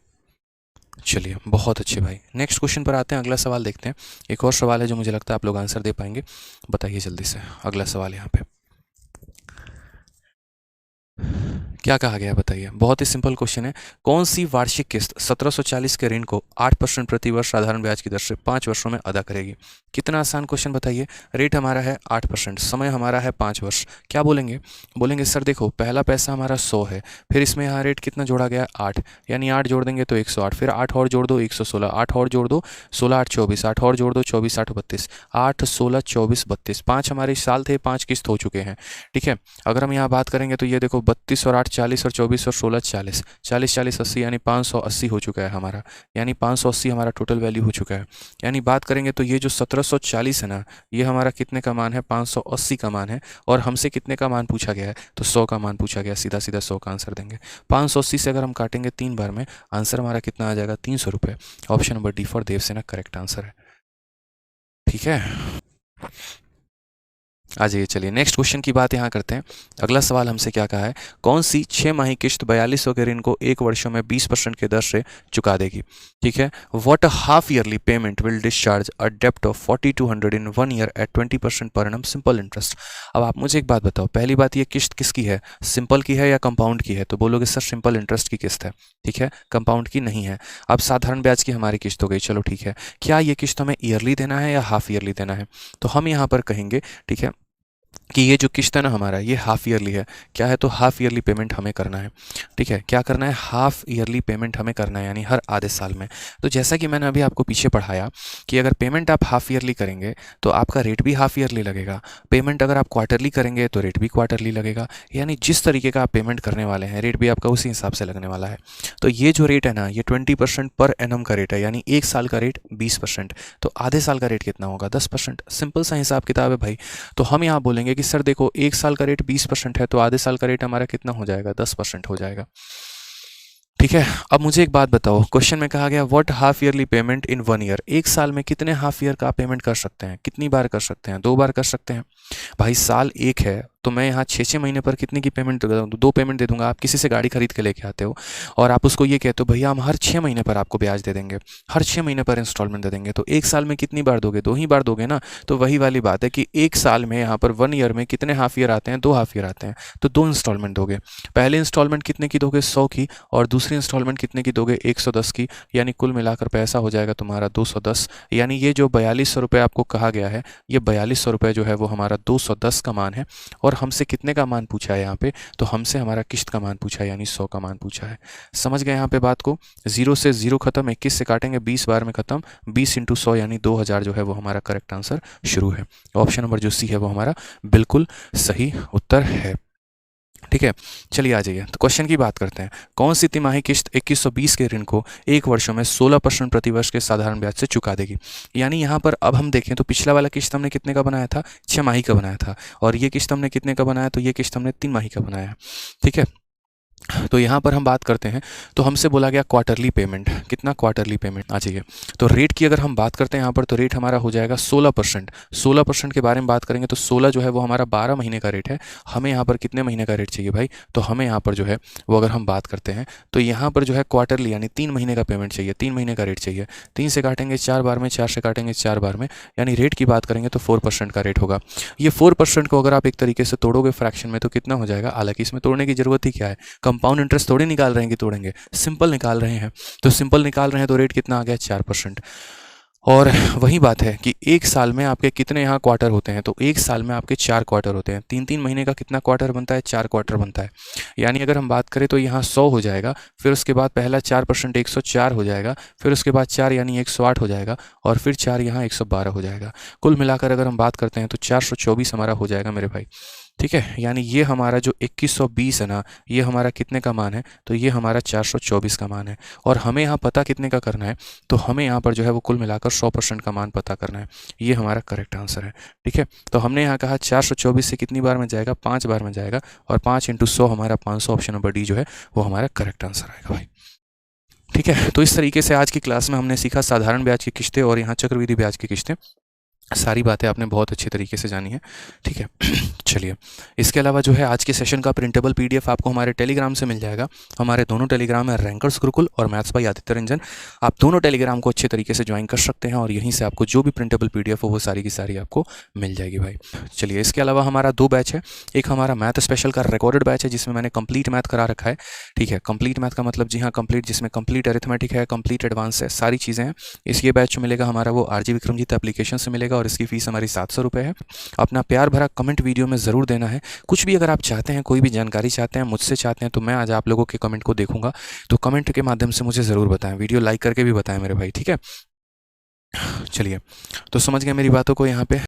चलिए बहुत अच्छे भाई। नेक्स्ट क्वेश्चन पर आते हैं, अगला सवाल देखते हैं। एक और सवाल है जो मुझे लगता है आप लोग आंसर दे पाएंगे। बताइए जल्दी से अगला सवाल यहाँ पे क्या कहा गया है, बताइए। बहुत ही सिंपल क्वेश्चन है। कौन सी वार्षिक किस्त 1740 के ऋण को 8% प्रति वर्ष साधारण ब्याज की दर से 5 वर्षों में अदा करेगी? कितना आसान क्वेश्चन बताइए। रेट हमारा है 8%, समय हमारा है 5 वर्ष। क्या बोलेंगे? बोलेंगे सर देखो, पहला पैसा हमारा 100 है, फिर इसमें यहाँ रेट कितना जोड़ा गया है 8, यानी 8 जोड़ देंगे तो 108, फिर 8 और जोड़ दो 116, 8 और जोड़ दो 16 8 24, 8 और जोड़ दो 24 8 32, 8 16 24 32, 5 हमारे साल थे, 5 किस्त हो चुके हैं। ठीक है, अगर हम यहाँ बात करेंगे तो ये देखो 32 और 8 40 और 24 और 16 40, 40 40 80, यानी 580 हो चुका है हमारा, यानी 580 हमारा टोटल वैल्यू हो चुका है। यानी बात करेंगे तो ये जो 1740 है ना, ये हमारा कितने का मान है? 580 का मान है। और हमसे कितने का मान पूछा गया है? तो 100 का मान पूछा गया, सीधा सीधा 100 का आंसर देंगे। 580 से अगर हम काटेंगे 3 बार में, आंसर हमारा कितना आ जाएगा? 300 रुपये। Option number D for Devasena correct answer है। ठीक है, आ जाइए, चलिए नेक्स्ट क्वेश्चन की बात यहाँ करते हैं। अगला सवाल हमसे क्या कहा है? कौन सी 6 माही किस्त 4200 के ऋण को 1 वर्षों में 20% के दर से चुका देगी? ठीक है, what a half yearly payment will discharge a डेप्ट of 4200 in 1 year at 20% per annum simple interest. अब आप मुझे एक बात बताओ, पहली बात, ये किस्त किसकी है? सिंपल की है या कंपाउंड की है? तो बोलोगे सर सिंपल इंटरेस्ट की किस्त है। ठीक है, कंपाउंड की नहीं है। अब साधारण ब्याज की हमारी किस्त हो गई, चलो ठीक है। क्या ये किस्त हमें ईयरली देना है या हाफ ईयरली देना है? तो हम यहाँ पर कहेंगे, ठीक है, कि ये जो किस्त है ना हमारा, ये हाफ ईयरली है। क्या है? तो हाफ ईयरली पेमेंट हमें करना है। ठीक है, क्या करना है? हाफ ईयरली पेमेंट हमें करना है, यानी हर आधे साल में। तो जैसा कि मैंने अभी आपको पीछे पढ़ाया कि अगर पेमेंट आप हाफ ईयरली करेंगे तो आपका रेट भी हाफ ईयरली लगेगा। पेमेंट अगर आप क्वार्टरली करेंगे तो रेट भी क्वार्टरली लगेगा। यानी जिस तरीके का आप पेमेंट करने वाले हैं, रेट भी आपका उसी हिसाब से लगने वाला है। तो ये जो रेट है ना, ये 20% पर एनम का रेट है, यानी एक साल का रेट 20%। तो आधे साल का रेट कितना होगा? 10%। सिंपल सा हिसाब किताब है भाई। तो हम यहाँ बोलेंगे कि सर देखो, एक साल का रेट 20% है, तो आधे साल का रेट हमारा कितना हो जाएगा? 10% हो जाएगा। ठीक है, अब मुझे एक बात बताओ, क्वेश्चन में कहा गया what half yearly payment in 1 year. एक साल में कितने हाफ ईयर का आप पेमेंट कर सकते हैं? कितनी बार कर सकते हैं? 2 बार कर सकते हैं। भाई साल एक है, तो मैं यहाँ 6-6 महीने पर कितने की पेमेंट दे दूँगा? 2 पेमेंट दे दूंगा। आप किसी से गाड़ी खरीद के लेके आते हो और आप उसको ये कहते हो भैया हम हर 6 महीने पर आपको ब्याज दे देंगे, हर 6 महीने पर इंस्टॉलमेंट दे देंगे, तो एक साल में कितनी बार दोगे? 2 ही बार दोगे ना। तो वही वाली बात है कि एक साल में यहाँ पर 1 ईयर में कितने हाफ ईयर आते हैं? 2 हाफ ईयर आते हैं, तो 2 इंस्टॉलमेंट दोगे। पहले इंस्टॉलमेंट कितने की दोगे? 100 की, और दूसरी इंस्टॉलमेंट कितने की दोगे? 110 की। यानी कुल मिलाकर पैसा हो जाएगा तुम्हारा 210। यानी ये जो 4200 रुपये आपको कहा गया है, ये 4200 रुपये जो है वो हमारा 210 का मान है। और हमसे कितने का मान पूछा है यहाँ पे? तो हमसे हमारा किस्त का मान पूछा है, यानी 100 का मान पूछा है। समझ गए यहाँ पे बात को? 0 से 0 खत्म, 21 से काटेंगे 20 बार में खत्म, 20 इंटू 100 यानी 2000 जो है वो हमारा करेक्ट आंसर शुरू है। ऑप्शन नंबर जो सी है वो हमारा बिल्कुल सही उत्तर है। ठीक है, चलिए आ जाइए, तो क्वेश्चन की बात करते हैं। कौन सी तिमाही किस्त 2120 के ऋण को 1 वर्षों में 16% प्रतिवर्ष के साधारण ब्याज से चुका देगी? यानी यहाँ पर अब हम देखें तो पिछला वाला किस्त हमने कितने का बनाया था? 6 माही का बनाया था। और ये किस्त हमने कितने का बनाया? तो ये किस्त हमने 3 माही का बनाया है। ठीक है, तो यहाँ पर हम बात करते हैं, तो हमसे बोला गया क्वार्टरली पेमेंट, कितना क्वार्टरली पेमेंट आ जाइए। तो रेट की अगर हम बात करते हैं यहाँ पर, तो रेट हमारा हो जाएगा 16%। 16% के बारे में बात करेंगे तो 16 जो है वो हमारा 12 महीने का रेट है। हमें यहाँ पर कितने महीने का रेट चाहिए भाई? तो हमें यहाँ पर जो है वो अगर हम बात करते हैं तो यहाँ पर जो है क्वार्टरली यानी 3 महीने का पेमेंट चाहिए, 3 महीने का रेट चाहिए। 3 से काटेंगे 4 बार में, 4 से काटेंगे 4 बार में, यानी रेट की बात करेंगे तो 4% का रेट होगा। ये 4% को अगर आप एक तरीके से तोड़ोगे फ्रैक्शन में तो कितना हो जाएगा? हालांकि इसमें तोड़ने की जरूरत ही क्या है, कंपाउंड इंटरेस्ट थोड़ी निकाल रहे हैं कि तोड़ेंगे, सिंपल निकाल रहे हैं। तो सिंपल निकाल रहे हैं तो रेट कितना आ गया? 4%। और वही बात है कि एक साल में आपके कितने यहाँ क्वार्टर होते हैं? तो एक साल में आपके 4 क्वार्टर होते हैं। 3-3 महीने का कितना क्वार्टर बनता है? 4 क्वार्टर बनता है। यानी अगर हम बात करें तो यहाँ 100 हो जाएगा, फिर उसके बाद पहला 4% 104 हो जाएगा, फिर उसके बाद 4 यानी 108 हो जाएगा, और फिर 4 यहाँ 112 हो जाएगा। कुल मिलाकर अगर हम बात करते हैं तो 424 हमारा हो जाएगा मेरे भाई। ठीक है, यानी ये हमारा जो 2120 है ना, ये हमारा कितने का मान है? तो ये हमारा 424 का मान है। और हमें यहाँ पता कितने का करना है? तो हमें यहाँ पर जो है वो कुल मिलाकर 100% का मान पता करना है। ये हमारा करेक्ट आंसर है। ठीक है, तो हमने यहाँ कहा 424 से कितनी बार में जाएगा? 5 बार में जाएगा, और 5 इंटू 100 हमारा 500। ऑप्शन नंबर डी जो है वो हमारा करेक्ट आंसर आएगा भाई। ठीक है, तो इस तरीके से आज की क्लास में हमने सीखा साधारण ब्याज की किस्तें और यहाँ चक्रवृद्धि ब्याज की किस्तें। सारी बातें आपने बहुत अच्छी तरीके से जानी है। ठीक है चलिए, इसके अलावा जो है आज के सेशन का प्रिंटेबल पीडीएफ आपको हमारे टेलीग्राम से मिल जाएगा। हमारे दोनों टेलीग्राम है, रैंकर्स गुरुकुल और मैथ्स बाय आदित्य रंजन। आप दोनों टेलीग्राम को अच्छे तरीके से ज्वाइन कर सकते हैं और यहीं से आपको जो भी प्रिंटेबल पीडीएफ हो वो सारी की सारी आपको मिल जाएगी भाई। चलिए, इसके अलावा हमारा 2 बैच है। एक हमारा मैथ स्पेशल का रिकॉर्डेड बैच है जिसमें मैंने कंप्लीट मैथ करा रखा है। ठीक है, कंप्लीट मैथ का मतलब जी हाँ कंप्लीट, जिसमें कंप्लीट अरिथमेटिक है, कंप्लीट एडवांस है, सारी चीज़ें हैं। इस ये बैच मिलेगा हमारा वो आरजी विक्रमजीत एप्लीकेशन से मिलेगा और इसकी फीस हमारी 700 रुपये है। अपना प्यार भरा कमेंट वीडियो में ज़रूर देना है। कुछ भी अगर आप चाहते हैं, कोई भी जानकारी चाहते हैं, मुझसे चाहते हैं, तो मैं आज आप लोगों के कमेंट को देखूंगा। तो कमेंट के माध्यम से मुझे ज़रूर बताएं, वीडियो लाइक करके भी बताएं मेरे भाई। ठीक है, चलिए, तो समझ गए मेरी बातों को यहाँ पे।